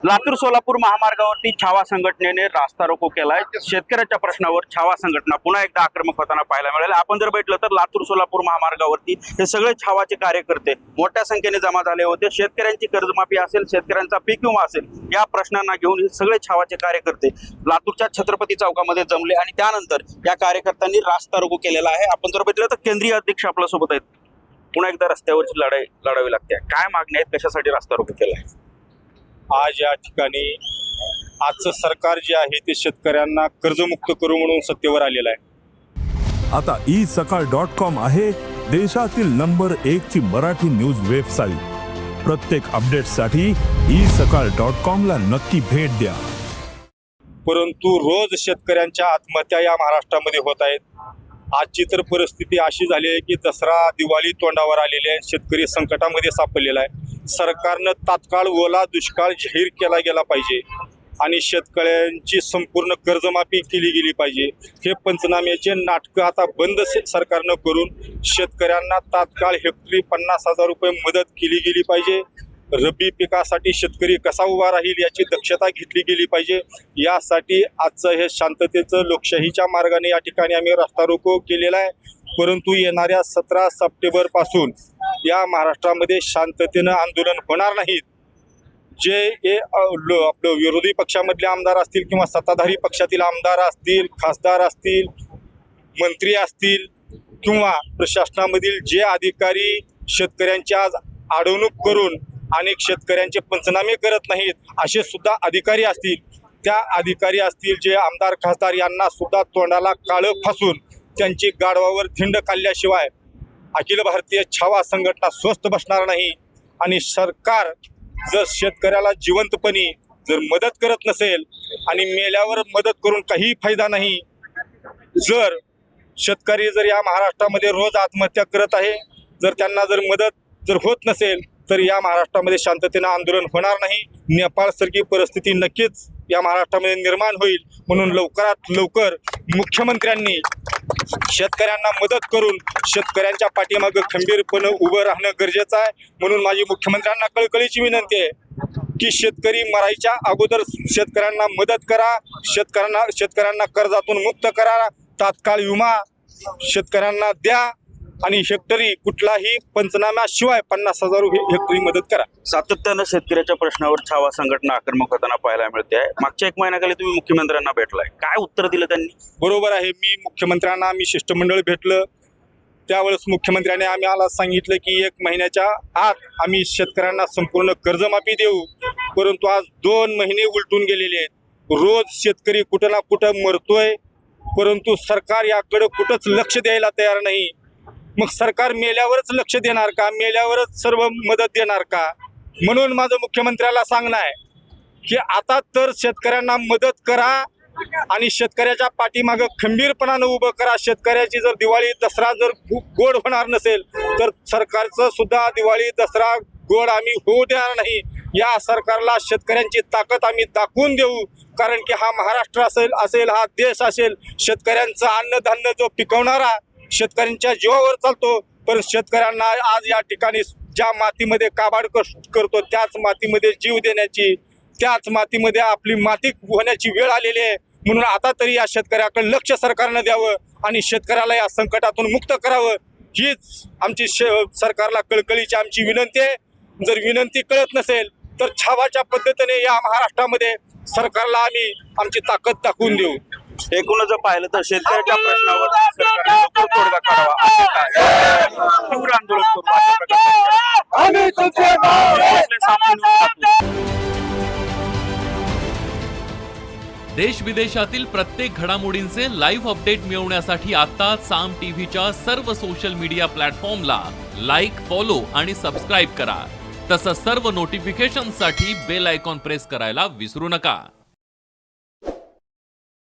लातूर सोलापूर महामार्गावरती छावा संघटनेने रास्ता रोको केलाय। शेतकऱ्याच्या प्रश्नावर छावा संघटना पुन्हा एकदा आक्रमक होताना पाहायला मिळाले। आपण जर भेटलं तर लातूर सोलापूर महामार्गावरती हे सगळे छावाचे कार्यकर्ते मोठ्या संख्येने जमा झाले होते। शेतकऱ्यांची कर्जमाफी असेल, शेतकऱ्यांचा पीक विमा असेल, या प्रश्नांना घेऊन हे सगळे छावाचे कार्यकर्ते लातूरच्या छत्रपती चौकामध्ये जमले आणि त्यानंतर या कार्यकर्त्यांनी रास्ता रोको केलेला आहे। आपण जर भेटलं तर केंद्रीय अध्यक्ष आपल्या सोबत आहेत। पुन्हा एकदा रस्त्यावरची लढाई लढावी लागते। काय मागणी आहेत, कशासाठी रास्ता रोको केलाय? आज या ठिकाणी आजचं सरकार जे आहे ते शेतकऱ्यांना कर्जमुक्त करू म्हणून सत्तेवर आलेलं आहे। आता isakal.com आहे देशातील नंबर 1 ची मराठी न्यूज वेबसाईट। प्रत्येक अपडेटसाठी isakal.com ला नक्की भेट द्या। परंतु रोज शेतकऱ्यांच्या आत्महत्या या महाराष्ट्रामध्ये होत आहेत। आजची तर परिस्थिती अशी झाली आहे की दसरा दिवाळी तोंडावर आलेली आहे, शेतकरी संकटामध्ये सापडलेला आहे। सरकारनं तात्काळ ओला दुष्काळ जाहीर केला गेला पाहिजे आणि शेतकऱ्यांची संपूर्ण कर्जमाफी केली गेली पाहिजे। हे पंचनाम्याचे नाटकं आता बंद सरकारनं करून शेतकऱ्यांना तात्काळ हेक्टरी 50,000 रुपये मदत केली गेली पाहिजे। रब्बी पिकासाठी शेतकरी कसा उभा राहील याची दक्षता घेतली गेली पाहिजे। यासाठी आजचं हे शांततेचं लोकशाहीच्या मार्गाने या ठिकाणी आम्ही रास्ता रोको केलेला आहे। परंतु येणाऱ्या 17 सप्टेंबरपासून या महाराष्ट्रामध्ये शांततेनं आंदोलन होणार नाहीत। जे आपलं विरोधी पक्षामधले आमदार असतील किंवा सत्ताधारी पक्षातील आमदार असतील, खासदार असतील, मंत्री असतील किंवा प्रशासनामधील जे अधिकारी शेतकऱ्यांची आज अडवणूक करून अनेक शेतकऱ्यांचे पंचनामे करत नाहीत असे सुद्धा अधिकारी असतील, त्या अधिकारी असतील जे आमदार खासदार यांना सुद्धा तोंडाला काळं फासून त्यांची गाढवावर धिंड काढल्याशिवाय अखिल भारतीय छावा संघटना स्वस्थ बसणार नाही। आणि सरकार जर शेतकऱ्याला जिवंतपणी जर मदत करत नसेल आणि मेल्यावर मदत करून काही फायदा नाही, जर शेतकरी जर या महाराष्ट्रामध्ये रोज आत्महत्या करत आहे, जर त्यांना जर मदत जर होत नसेल तर या महाराष्ट्रामध्ये शांततेनं आंदोलन होणार नाही। नेपाळसारखी परिस्थिती नक्कीच या महाराष्ट्रामध्ये निर्माण होईल। म्हणून लवकरात लवकर मुख्यमंत्र्यांनी शेतकऱ्यांना मदत करून शेतकऱ्यांच्या पाठीमागे खंबीरपणे उभं राहणं गरजेचं आहे। म्हणून माझी मुख्यमंत्र्यांना कळकळीची विनंती आहे की शेतकरी मरायच्या अगोदर शेतकऱ्यांना मदत करा, शेतकऱ्यांना कर्जातून मुक्त करा, तात्काळ विमा शेतकऱ्यांना द्या आणि हेक्टरी कुठलाही पंचनाम्याशिवाय 50,000 हेक्टरी मदत करा। सातत्यानं शेतकऱ्याच्या प्रश्नावर छावा संघटना आक्रमक होताना पाहायला मिळते आहे। मागच्या 1 महिन्याखाली तुम्ही मुख्यमंत्र्यांना भेटलाय, काय उत्तर दिलं त्यांनी? बरोबर आहे, मी मुख्यमंत्र्यांना शिष्टमंडळ भेटलं त्यावेळेस मुख्यमंत्र्यांनी आम्हाला सांगितलं की 1 महिन्याच्या आत आम्ही शेतकऱ्यांना संपूर्ण कर्जमाफी देऊ। परंतु आज 2 महिने उलटून गेलेले आहेत। रोज शेतकरी कुठं ना कुठं मरतोय, परंतु सरकार याकडे कुठंच लक्ष द्यायला तयार नाही। मग सरकार मेल्यावरच लक्ष देणार का? मेल्यावरच सर्व मदत देणार का? म्हणून माझं मुख्यमंत्र्याला सांगणं आहे की आता तर शेतकऱ्यांना मदत करा आणि शेतकऱ्याच्या पाठीमागं खंबीरपणानं उभं करा। शेतकऱ्याची जर दिवाळी दसरा जर गोड होणार नसेल तर सरकारचं सुद्धा दिवाळी दसरा गोड आम्ही होऊ देणार नाही। या सरकारला शेतकऱ्यांची ताकद आम्ही दाखवून देऊ, कारण की हा महाराष्ट्र असेल हा देश असेल शेतकऱ्यांचं अन्नधान्य जो पिकवणारा शेतकऱ्यांच्या जीवावर चालतो। पण शेतकऱ्यांना आज या ठिकाणी ज्या मातीमध्ये काबाड करतो त्याच मातीमध्ये जीव देण्याची, त्याच मातीमध्ये आपली माती होण्याची वेळ आलेली आहे। म्हणून आता तरी या शेतकऱ्याकडे लक्ष सरकारनं द्यावं आणि शेतकऱ्याला या संकटातून मुक्त करावं, हीच आमची सरकारला कळकळीची आमची विनंती आहे। जर विनंती कळत नसेल तर छावाच्या पद्धतीने या महाराष्ट्रामध्ये सरकारला आम्ही आमची ताकद दाखवून देऊ। एकूणच जर पाहिलं तर शेतकऱ्याच्या प्रश्नावर सरकारने लवकर तोडगा काढावा, तीव्र आंदोलन करू देश विदेशातील प्रत्येक घडामोडींचे लाईव्ह अपडेट मिळवण्यासाठी आता साम टीव्हीच्या सर्व सोशल मीडिया प्लॅटफॉर्मला लाईक, फॉलो आणि सबस्क्राईब करा। तसंच सर्व नोटिफिकेशनसाठी बेल आयकॉन प्रेस करायला विसरू नका।